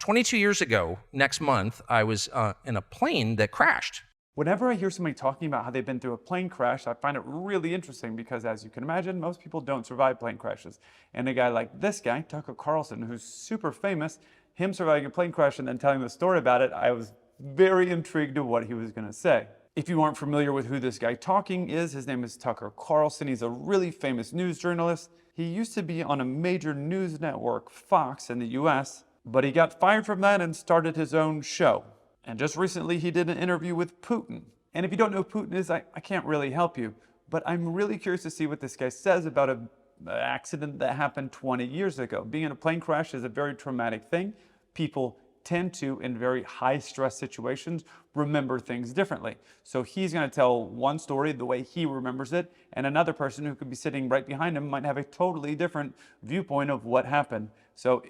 22 years ago, next month, I was in a plane that crashed. Whenever I hear somebody talking about how they've been through a plane crash, I find it really interesting because, as you can imagine, most people don't survive plane crashes. And a guy like this guy, Tucker Carlson, who's super famous, him surviving a plane crash and then telling the story about it, I was very intrigued to what he was going to say. If you aren't familiar with who this guy talking is, his name is Tucker Carlson. He's a really famous news journalist. He used to be on a major news network, Fox, in the US, but he got fired from that and started his own show. And just recently, he did an interview with Putin. And if you don't know who Putin is, I can't really help you. But I'm really curious to see what this guy says about an accident that happened 20 years ago. Being in a plane crash is a very traumatic thing. People tend to, in very high stress situations, remember things differently. So he's going to tell one story the way he remembers it, and another person who could be sitting right behind him might have a totally different viewpoint of what happened. So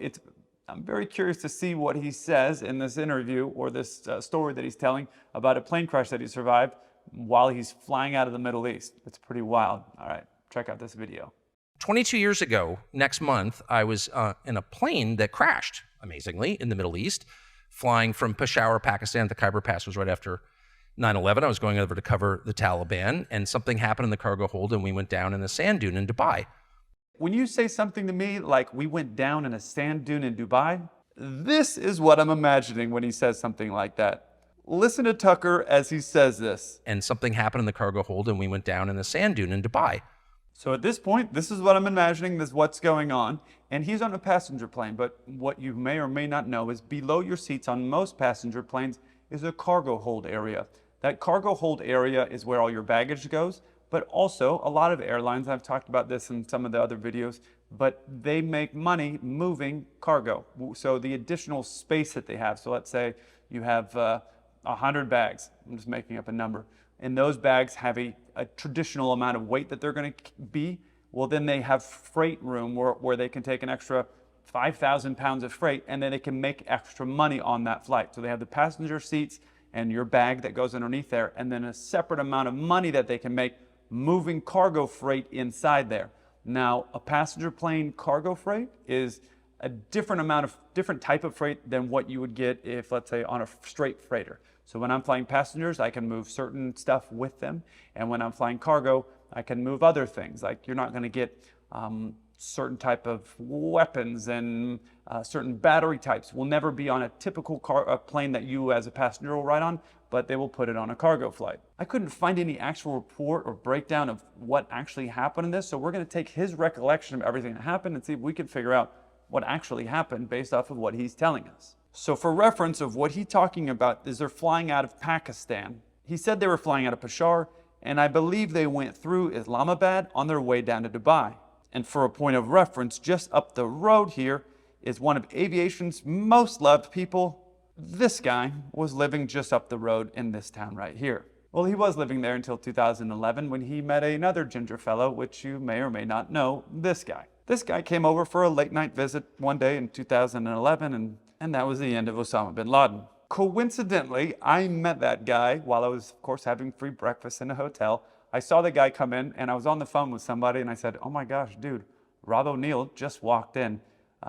I'm very curious to see what he says in this interview or this story that he's telling about a plane crash that he survived while he's flying out of the Middle East. It's pretty wild. All right, check out this video. 22 years ago, next month, I was in a plane that crashed, amazingly, in the Middle East, flying from Peshawar, Pakistan. The Khyber Pass was right after 9/11. I was going over to cover the Taliban, and something happened in the cargo hold, and we went down in a sand dune in Dubai. When you say something to me like we went down in a sand dune in Dubai, this is what I'm imagining when he says something like that. Listen to Tucker as he says this. And something happened in the cargo hold, and we went down in a sand dune in Dubai. So at this point, this is what I'm imagining, this is what's going on. And he's on a passenger plane, but what you may or may not know is below your seats on most passenger planes is a cargo hold area. That cargo hold area is where all your baggage goes, but also a lot of airlines, I've talked about this in some of the other videos, but they make money moving cargo. So the additional space that they have, so let's say you have 100 bags, I'm just making up a number, and those bags have a traditional amount of weight that they're going to be, well, then they have freight room where they can take an extra 5,000 pounds of freight, and then they can make extra money on that flight. So they have the passenger seats and your bag that goes underneath there, and then a separate amount of money that they can make moving cargo freight inside there. Now, a passenger plane cargo freight is a different type of freight than what you would get if, let's say, on a straight freighter. So when I'm flying passengers, I can move certain stuff with them. And when I'm flying cargo, I can move other things. Like you're not going to get certain type of weapons and certain battery types will never be on a typical plane that you as a passenger will ride on, but they will put it on a cargo flight. I couldn't find any actual report or breakdown of what actually happened in this, so we're going to take his recollection of everything that happened and see if we can figure out what actually happened based off of what he's telling us. So for reference of what he's talking about is they're flying out of Pakistan. He said they were flying out of Peshawar, and I believe they went through Islamabad on their way down to Dubai. And for a point of reference, just up the road here is one of aviation's most loved people. This guy was living just up the road in this town right here. Well, he was living there until 2011 when he met another ginger fellow, which you may or may not know, this guy. This guy came over for a late night visit one day in 2011, and that was the end of Osama bin Laden. Coincidentally, I met that guy while I was, of course, having free breakfast in a hotel. I saw the guy come in, and I was on the phone with somebody, and I said, oh my gosh, dude, Rob O'Neill just walked in.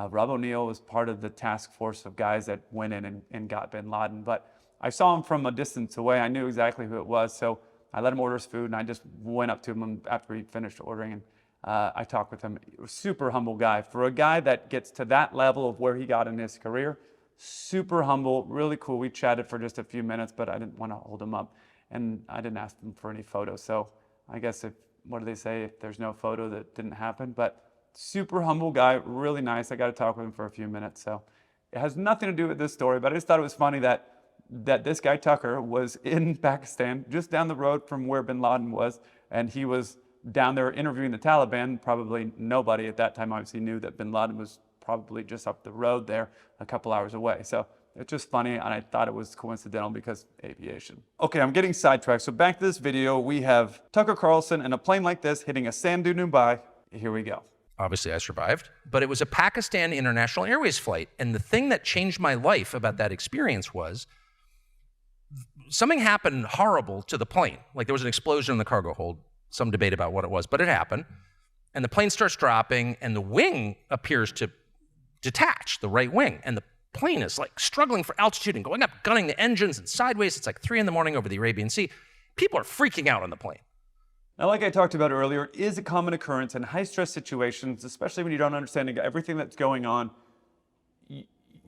Rob O'Neill was part of the task force of guys that went in and got bin Laden. But I saw him from a distance away. I knew exactly who it was, so I let him order his food, and I just went up to him after he finished ordering, and I talked with him. Super humble guy. For a guy that gets to that level of where he got in his career, super humble, really cool. We chatted for just a few minutes, but I didn't want to hold him up, and I didn't ask him for any photos. So I guess what do they say? If there's no photo, that didn't happen. But super humble guy, really nice. I got to talk with him for a few minutes. So it has nothing to do with this story, but I just thought it was funny that this guy Tucker was in Pakistan, just down the road from where bin Laden was, and he was down there interviewing the Taliban. Probably nobody at that time obviously knew that bin Laden was probably just up the road there a couple hours away. So it's just funny, and I thought it was coincidental because aviation. Okay, I'm getting sidetracked. So back to this video, we have Tucker Carlson in a plane like this hitting a sand dune in Dubai. Here we go. Obviously, I survived, but it was a Pakistan International Airways flight. And the thing that changed my life about that experience was something happened horrible to the plane. Like there was an explosion in the cargo hold, some debate about what it was, but it happened. And the plane starts dropping, and the wing appears to detach, the right wing. And the plane is like struggling for altitude and going up, gunning the engines and sideways. It's like 3 a.m. over the Arabian Sea. People are freaking out on the plane. Now, like I talked about earlier, it is a common occurrence in high-stress situations, especially when you don't understand everything that's going on.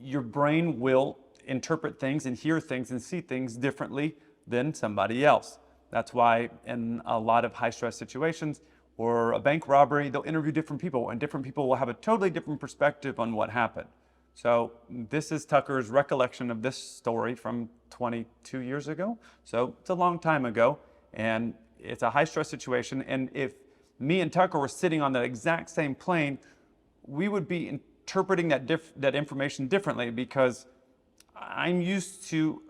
Your brain will interpret things and hear things and see things differently than somebody else. That's why in a lot of high-stress situations or a bank robbery, they'll interview different people, and different people will have a totally different perspective on what happened. So this is Tucker's recollection of this story from 22 years ago. So it's a long time ago, and it's a high-stress situation. And if me and Tucker were sitting on that exact same plane, we would be interpreting that information differently, because I'm used to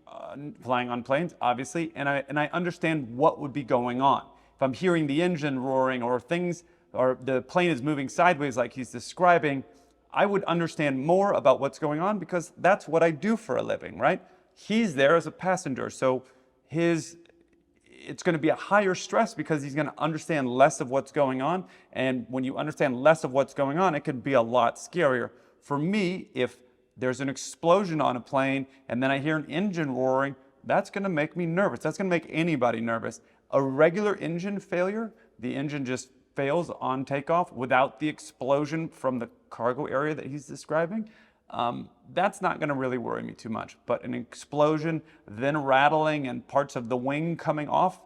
flying on planes, obviously, and I understand what would be going on. If I'm hearing the engine roaring or things, or the plane is moving sideways like he's describing, I would understand more about what's going on, because that's what I do for a living, right? He's there as a passenger, so it's going to be a higher stress because he's going to understand less of what's going on. And when you understand less of what's going on, it can be a lot scarier. For me, if there's an explosion on a plane and then I hear an engine roaring, that's going to make me nervous. That's going to make anybody nervous. A regular engine failure, the engine just fails on takeoff without the explosion from the cargo area that he's describing, that's not going to really worry me too much. But an explosion, then rattling and parts of the wing coming off,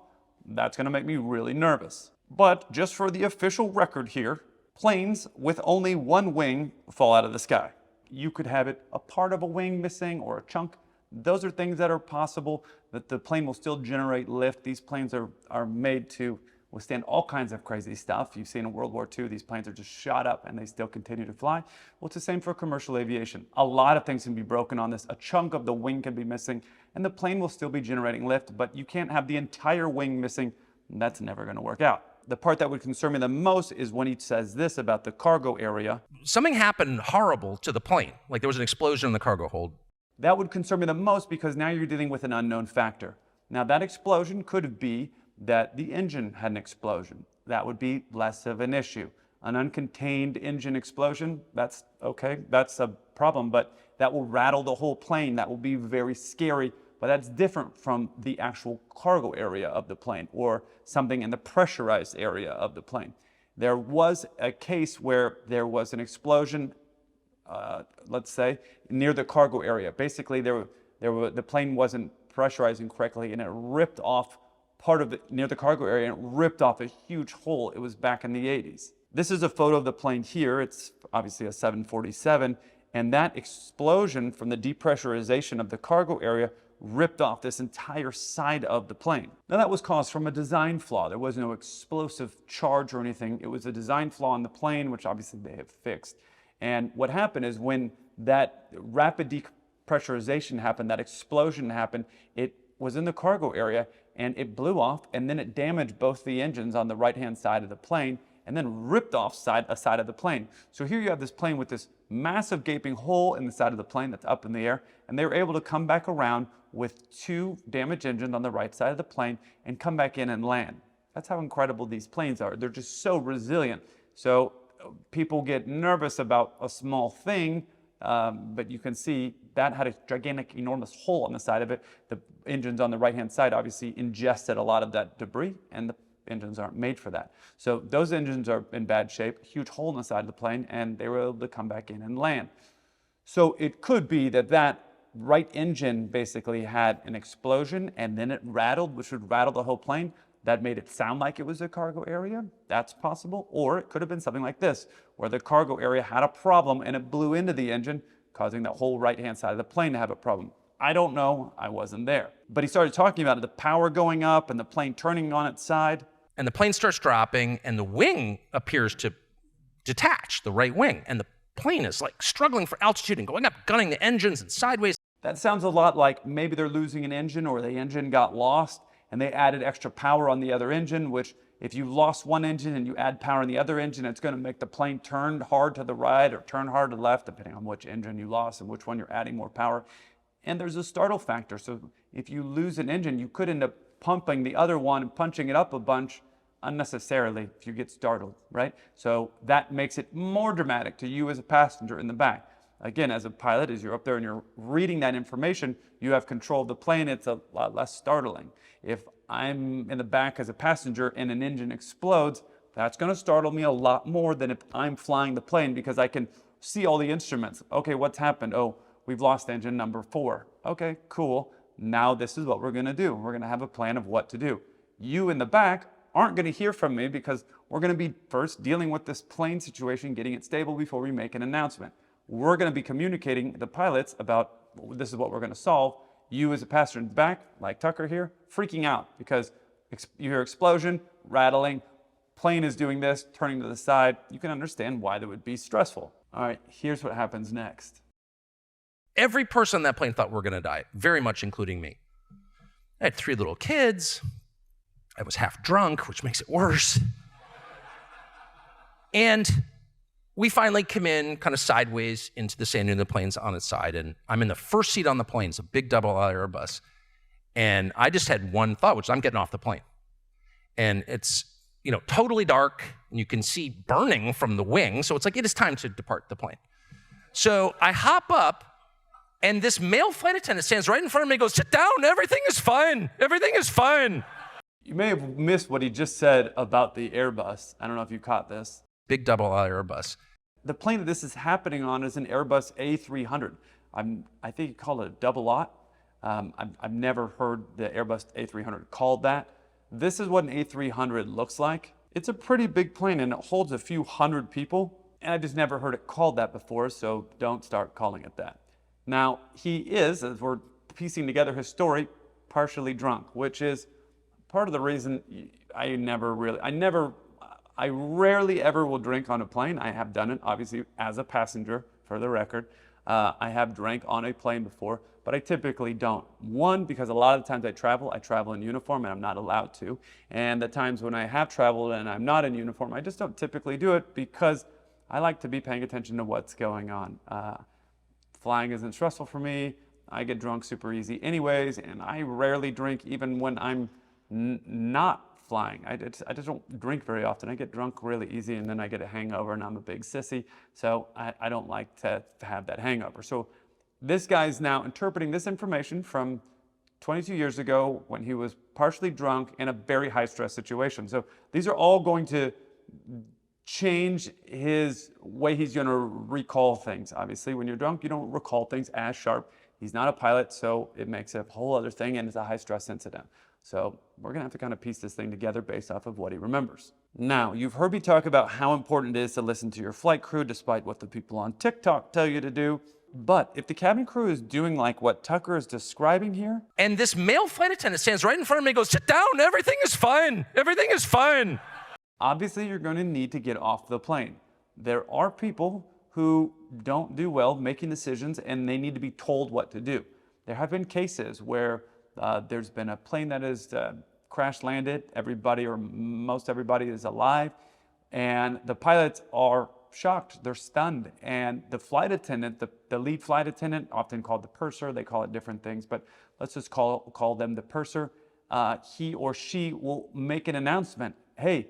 that's going to make me really nervous. But just for the official record here, planes with only one wing fall out of the sky. You could have a part of a wing missing or a chunk. Those are things that are possible, that the plane will still generate lift. These planes are made to withstand all kinds of crazy stuff. You've seen in World War II, these planes are just shot up and they still continue to fly. Well, it's the same for commercial aviation. A lot of things can be broken on this. A chunk of the wing can be missing and the plane will still be generating lift, but you can't have the entire wing missing. That's never going to work out. The part that would concern me the most is when he says this about the cargo area. Something happened horrible to the plane, like there was an explosion in the cargo hold. That would concern me the most, because now you're dealing with an unknown factor. Now that explosion could be that the engine had an explosion. That would be less of an issue. An uncontained engine explosion, that's okay, that's a problem, but that will rattle the whole plane. That will be very scary, but that's different from the actual cargo area of the plane or something in the pressurized area of the plane. There was a case where there was an explosion, let's say, near the cargo area. Basically, the plane wasn't pressurizing correctly and it ripped off part of it near the cargo area and it ripped off a huge hole. It was back in the 80s. This is a photo of the plane here. It's obviously a 747, and that explosion from the depressurization of the cargo area ripped off this entire side of the plane. Now that was caused from a design flaw. There was no explosive charge or anything. It was a design flaw in the plane, which obviously they have fixed. And what happened is when that rapid depressurization happened, that explosion happened, it was in the cargo area and it blew off, and then it damaged both the engines on the right-hand side of the plane and then ripped off a side of the plane. So here you have this plane with this massive gaping hole in the side of the plane that's up in the air, and they were able to come back around with 2 damaged engines on the right side of the plane and come back in and land. That's how incredible these planes are. They're just so resilient. So people get nervous about a small thing, but you can see that had a gigantic, enormous hole on the side of it. The engines on the right-hand side obviously ingested a lot of that debris, and the engines aren't made for that. So those engines are in bad shape, huge hole in the side of the plane, and they were able to come back in and land. So it could be that that right engine basically had an explosion and then it rattled, which would rattle the whole plane. That made it sound like it was a cargo area. That's possible. Or it could have been something like this, where the cargo area had a problem and it blew into the engine, causing that whole right-hand side of the plane to have a problem. I don't know. I wasn't there. But he started talking about it, the power going up and the plane turning on its side. And the plane starts dropping and the wing appears to detach, the right wing. And the plane is like struggling for altitude and going up, gunning the engines and sideways. That sounds a lot like maybe they're losing an engine or the engine got lost and they added extra power on the other engine, which if you lost one engine and you add power on the other engine, it's going to make the plane turn hard to the right or turn hard to the left, depending on which engine you lost and which one you're adding more power. And there's a startle factor. So if you lose an engine, you could end up pumping the other one and punching it up a bunch unnecessarily if you get startled, right? So that makes it more dramatic to you as a passenger in the back. Again, as a pilot, as you're up there and you're reading that information, you have control of the plane. It's a lot less startling. If I'm in the back as a passenger and an engine explodes, that's going to startle me a lot more than if I'm flying the plane, because I can see all the instruments. Okay, what's happened? Oh, we've lost engine number 4. Okay, cool. Now this is what we're going to do. We're going to have a plan of what to do. You in the back aren't going to hear from me because we're going to be first dealing with this plane situation, getting it stable before we make an announcement. We're going to be communicating the pilots about this is what we're going to solve. You as a passenger in the back, like Tucker here, freaking out because you hear explosion, rattling, plane is doing this, turning to the side. You can understand why that would be stressful. All right, here's what happens next. Every person on that plane thought we were going to die, very much including me. I had 3 little kids. I was half drunk, which makes it worse. And we finally come in kind of sideways into the sand dune. The plane's on its side, and I'm in the first seat on the plane. It's a big double-aisle Airbus. And I just had one thought, which is I'm getting off the plane. And it's, totally dark, and you can see burning from the wing. So it's like, it is time to depart the plane. So I hop up, and this male flight attendant stands right in front of me and goes, "Sit down, everything is fine. Everything is fine." You may have missed what he just said about the Airbus. I don't know if you caught this. Big double-aisle Airbus. The plane that this is happening on is an Airbus A300. I think you call it a double-aught. I've never heard the Airbus A300 called that. This is what an A300 looks like. It's a pretty big plane and it holds a few hundred people. And I just never heard it called that before, so don't start calling it that. Now, he is, as we're piecing together his story, partially drunk, which is part of the reason I rarely ever will drink on a plane. I have done it, obviously, as a passenger, for the record. I have drank on a plane before, but I typically don't. One, because a lot of the times I travel in uniform and I'm not allowed to. And the times when I have traveled and I'm not in uniform, I just don't typically do it because I like to be paying attention to what's going on. Flying isn't stressful for me. I get drunk super easy anyways, and I rarely drink even when I'm not flying. I just don't drink very often. I get drunk really easy and then I get a hangover and I'm a big sissy. So I don't like to have that hangover. So this guy's now interpreting this information from 22 years ago when he was partially drunk in a very high stress situation. So these are all going to change his way he's going to recall things. Obviously, when you're drunk, you don't recall things as sharp. He's not a pilot, so it makes a whole other thing, and it's a high stress incident. So we're going to have to kind of piece this thing together based off of what he remembers. Now, you've heard me talk about how important it is to listen to your flight crew despite what the people on TikTok tell you to do. But if the cabin crew is doing like what Tucker is describing here, and this male flight attendant stands right in front of me and goes, "Sit down, everything is fine. Everything is fine." Obviously, you're going to need to get off the plane. There are people who don't do well making decisions and they need to be told what to do. There have been cases where there's been a plane that has crash landed. Everybody or most everybody is alive. And the pilots are shocked. They're stunned. And the flight attendant, the lead flight attendant, often called the purser, they call it different things, but let's just call them the purser. He or she will make an announcement. Hey,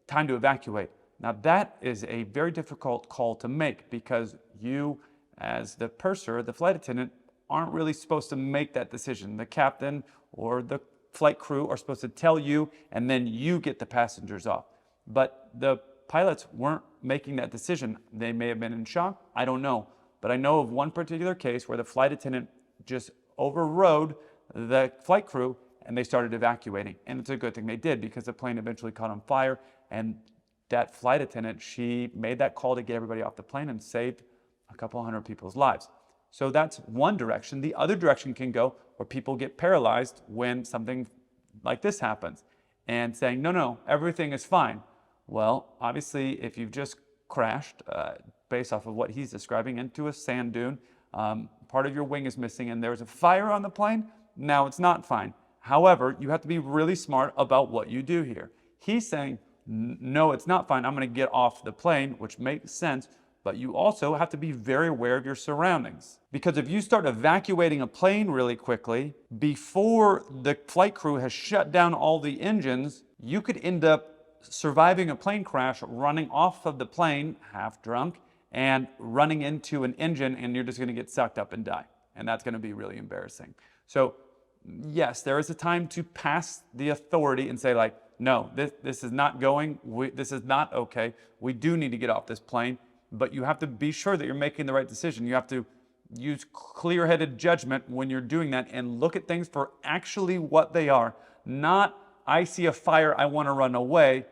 time to evacuate. Now that is a very difficult call to make because you, as the purser, the flight attendant, aren't really supposed to make that decision. The captain or the flight crew are supposed to tell you and then you get the passengers off. But the pilots weren't making that decision. They may have been in shock, I don't know. But I know of one particular case where the flight attendant just overrode the flight crew and they started evacuating. And it's a good thing they did because the plane eventually caught on fire. And that flight attendant, she made that call to get everybody off the plane and saved a couple hundred people's lives. So that's one direction. The other direction can go where people get paralyzed when something like this happens and saying, no, everything is fine. Well, obviously, if you've just crashed, based off of what he's describing, into a sand dune, part of your wing is missing and there's a fire on the plane, now it's not fine. However, you have to be really smart about what you do here. He's saying, no, it's not fine. I'm going to get off the plane, which makes sense. But you also have to be very aware of your surroundings. Because if you start evacuating a plane really quickly, before the flight crew has shut down all the engines, you could end up surviving a plane crash, running off of the plane, half drunk, and running into an engine, and you're just going to get sucked up and die. And that's going to be really embarrassing. So yes, there is a time to pass the authority and say, like, no, this is not going, this is not okay. We do need to get off this plane, but you have to be sure that you're making the right decision. You have to use clear-headed judgment when you're doing that and look at things for actually what they are. Not, I see a fire, I want to run away,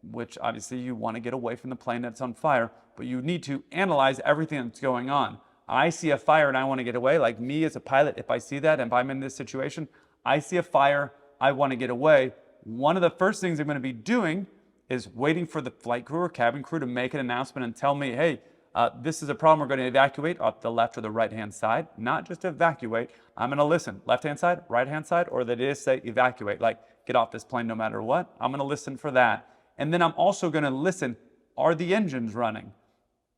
which obviously you want to get away from the plane that's on fire, but you need to analyze everything that's going on. I see a fire and I want to get away. Like me as a pilot, if I see that, if I'm in this situation, I see a fire, I want to get away. One of the first things I'm going to be doing is waiting for the flight crew or cabin crew to make an announcement and tell me, hey, this is a problem, we're going to evacuate off the left or the right-hand side. Not just evacuate, I'm going to listen. Left-hand side, right-hand side, or they just say evacuate, like get off this plane no matter what. I'm going to listen for that. And then I'm also going to listen, are the engines running?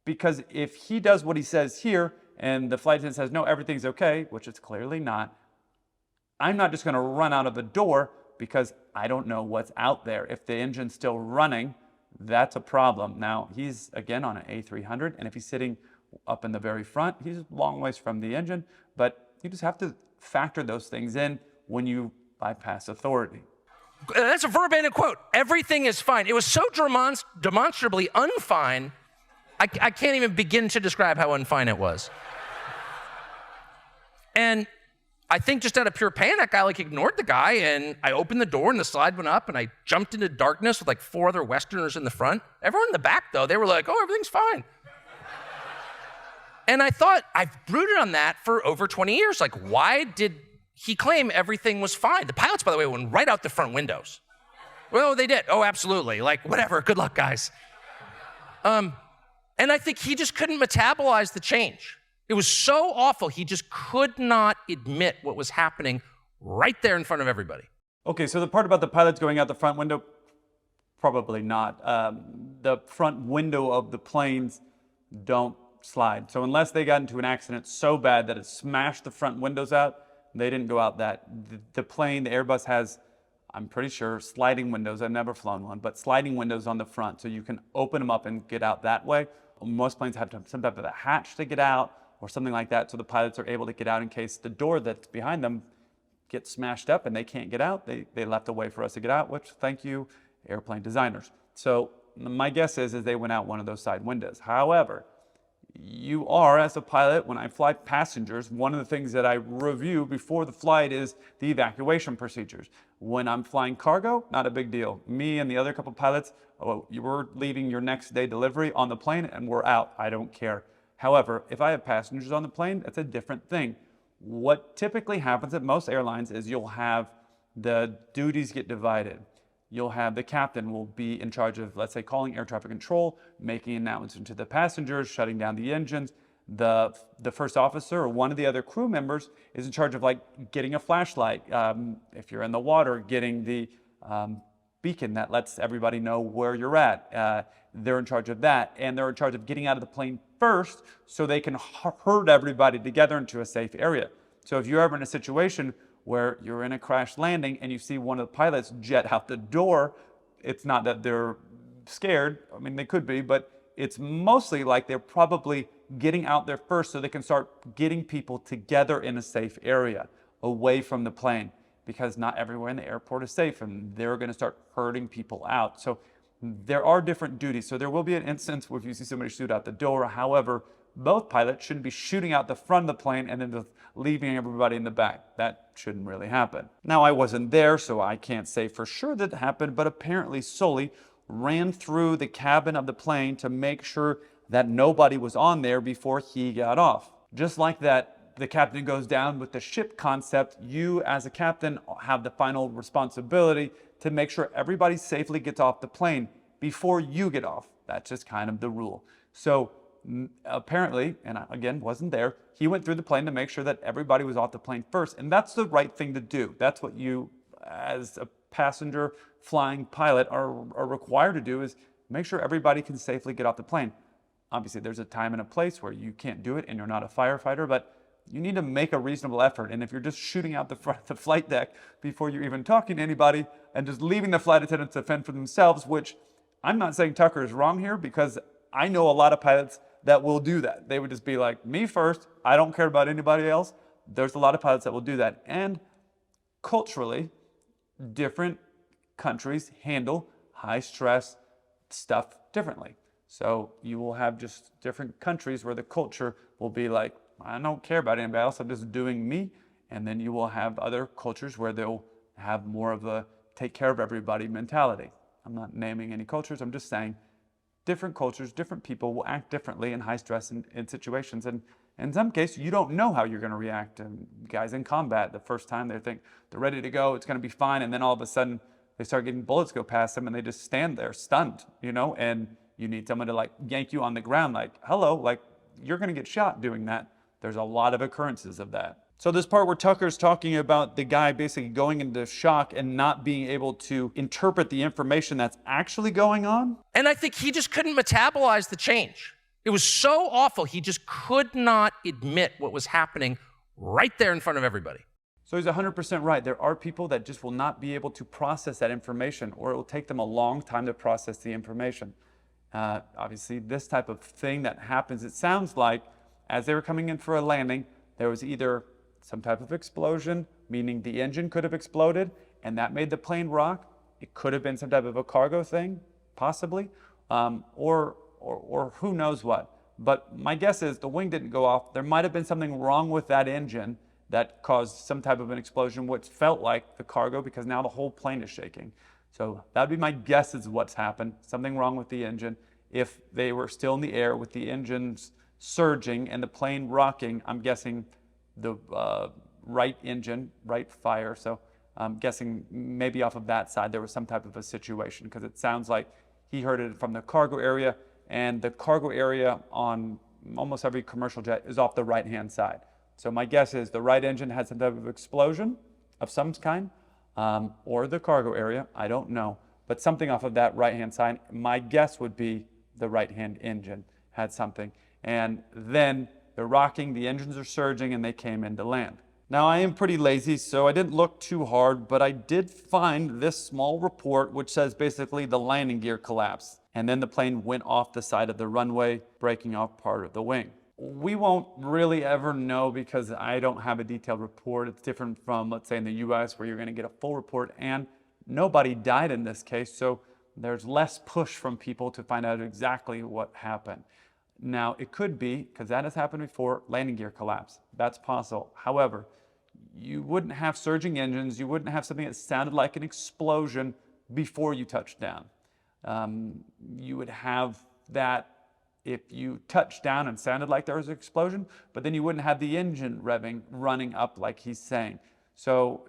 Because if he does what he says here and the flight attendant says, no, everything's okay, which it's clearly not, I'm not just going to run out of the door because I don't know what's out there. If the engine's still running, that's a problem. Now, he's, again, on an A300, and if he's sitting up in the very front, he's a long ways from the engine, but you just have to factor those things in when you bypass authority. That's a verbatim quote. Everything is fine. It was so demonstrably unfine, I can't even begin to describe how unfine it was. And I think just out of pure panic, I ignored the guy, and I opened the door and the slide went up and I jumped into darkness with 4 other Westerners in the front. Everyone in the back though, they were like, oh, everything's fine. And I thought, I've brooded on that for over 20 years. Why did he claim everything was fine? The pilots, by the way, went right out the front windows. Well, they did. Oh, absolutely. Whatever. Good luck, guys. And I think he just couldn't metabolize the change. It was so awful, he just could not admit what was happening right there in front of everybody. Okay, so the part about the pilots going out the front window, probably not. The front window of the planes don't slide. So unless they got into an accident so bad that it smashed the front windows out, they didn't go out that. The plane, the Airbus has, I'm pretty sure, sliding windows. I've never flown one, but sliding windows on the front. So you can open them up and get out that way. Most planes have some type of a hatch to get out or something like that, so the pilots are able to get out in case the door that's behind them gets smashed up and they can't get out. They left a way for us to get out, which, thank you, airplane designers. So my guess is they went out one of those side windows. However, you are, as a pilot, when I fly passengers, one of the things that I review before the flight is the evacuation procedures. When I'm flying cargo, not a big deal. Me and the other couple pilots, we're leaving your next day delivery on the plane and we're out. I don't care. However, if I have passengers on the plane, that's a different thing. What typically happens at most airlines is you'll have the duties get divided. You'll have the captain will be in charge of, let's say, calling air traffic control, making announcements to the passengers, shutting down the engines. The first officer or one of the other crew members is in charge of getting a flashlight. If you're in the water, getting the beacon that lets everybody know where you're at. They're in charge of that, and they're in charge of getting out of the plane first so they can herd everybody together into a safe area. So if you're ever in a situation where you're in a crash landing and you see one of the pilots jet out the door, it's not that they're scared. I mean, they could be, but it's mostly like they're probably getting out there first so they can start getting people together in a safe area away from the plane, because not everywhere in the airport is safe and they're going to start herding people out. So there are different duties. So there will be an instance where if you see somebody shoot out the door. However, both pilots shouldn't be shooting out the front of the plane and then just leaving everybody in the back. That shouldn't really happen. Now, I wasn't there, so I can't say for sure that happened, but apparently Sully ran through the cabin of the plane to make sure that nobody was on there before he got off. Just like that, the captain goes down with the ship concept. You, as a captain, have the final responsibility to make sure everybody safely gets off the plane before you get off. That's just kind of the rule. So apparently, and I, again, wasn't there, he went through the plane to make sure that everybody was off the plane first. And that's the right thing to do. That's what you, as a passenger flying pilot, are required to do, is make sure everybody can safely get off the plane. Obviously, there's a time and a place where you can't do it and you're not a firefighter, but you need to make a reasonable effort. And if you're just shooting out the front of the flight deck before you're even talking to anybody and just leaving the flight attendants to fend for themselves, which I'm not saying Tucker is wrong here, because I know a lot of pilots that will do that. They would just be like, me first, I don't care about anybody else. There's a lot of pilots that will do that. And culturally, different countries handle high stress stuff differently. So you will have just different countries where the culture will be like, I don't care about anybody else, I'm just doing me. And then you will have other cultures where they'll have more of a take care of everybody mentality. I'm not naming any cultures, I'm just saying different cultures, different people will act differently in high stress in situations. And in some cases, you don't know how you're going to react. And guys in combat, the first time they think they're ready to go, it's going to be fine. And then all of a sudden, they start getting bullets go past them and they just stand there stunned, and you need someone to like yank you on the ground like, hello, like you're going to get shot doing that. There's a lot of occurrences of that. So this part where Tucker's talking about the guy basically going into shock and not being able to interpret the information that's actually going on. And I think he just couldn't metabolize the change. It was so awful, he just could not admit what was happening right there in front of everybody. So he's 100% right. There are people that just will not be able to process that information, or it will take them a long time to process the information. Obviously, this type of thing that happens, it sounds like as they were coming in for a landing, there was either some type of explosion, meaning the engine could have exploded, and that made the plane rock. It could have been some type of a cargo thing, possibly, or who knows what. But my guess is the wing didn't go off. There might have been something wrong with that engine that caused some type of an explosion, which felt like the cargo, because now the whole plane is shaking. So that'd be my guess is what's happened. Something wrong with the engine. If they were still in the air with the engines surging and the plane rocking, I'm guessing the right engine, right fire. So I'm guessing maybe off of that side there was some type of a situation, because it sounds like he heard it from the cargo area, and the cargo area on almost every commercial jet is off the right-hand side. So my guess is the right engine had some type of explosion of some kind, or the cargo area, I don't know, but something off of that right-hand side. My guess would be the right-hand engine had something. And then they're rocking, the engines are surging, and they came in to land. Now, I am pretty lazy, so I didn't look too hard, but I did find this small report which says basically the landing gear collapsed, and then the plane went off the side of the runway, breaking off part of the wing. We won't really ever know because I don't have a detailed report. It's different from, let's say, in the US, where you're going to get a full report, and nobody died in this case, so there's less push from people to find out exactly what happened. Now, it could be, because that has happened before, landing gear collapse. That's possible. However, you wouldn't have surging engines, you wouldn't have something that sounded like an explosion before you touched down. You would have that if you touched down and sounded like there was an explosion, but then you wouldn't have the engine revving, running up like he's saying. So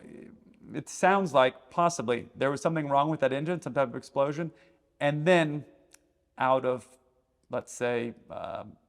it sounds like possibly there was something wrong with that engine, some type of explosion, and then out of, let's say,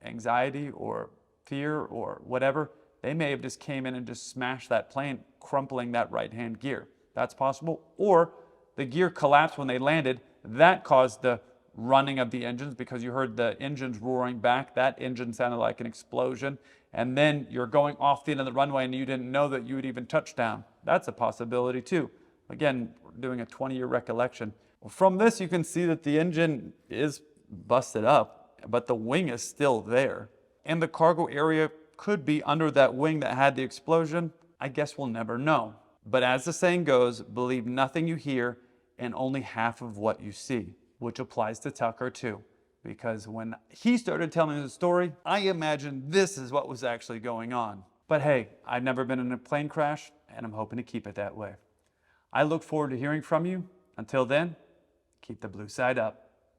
anxiety or fear or whatever, they may have just came in and just smashed that plane, crumpling that right-hand gear. That's possible. Or the gear collapsed when they landed. That caused the running of the engines, because you heard the engines roaring back. That engine sounded like an explosion. And then you're going off the end of the runway and you didn't know that you would even touch down. That's a possibility too. Again, we're doing a 20-year recollection. Well, from this, you can see that the engine is busted up, but the wing is still there. And the cargo area could be under that wing that had the explosion. I guess we'll never know. But as the saying goes, believe nothing you hear and only half of what you see, which applies to Tucker too. Because when he started telling the story, I imagined this is what was actually going on. But hey, I've never been in a plane crash, and I'm hoping to keep it that way. I look forward to hearing from you. Until then, keep the blue side up.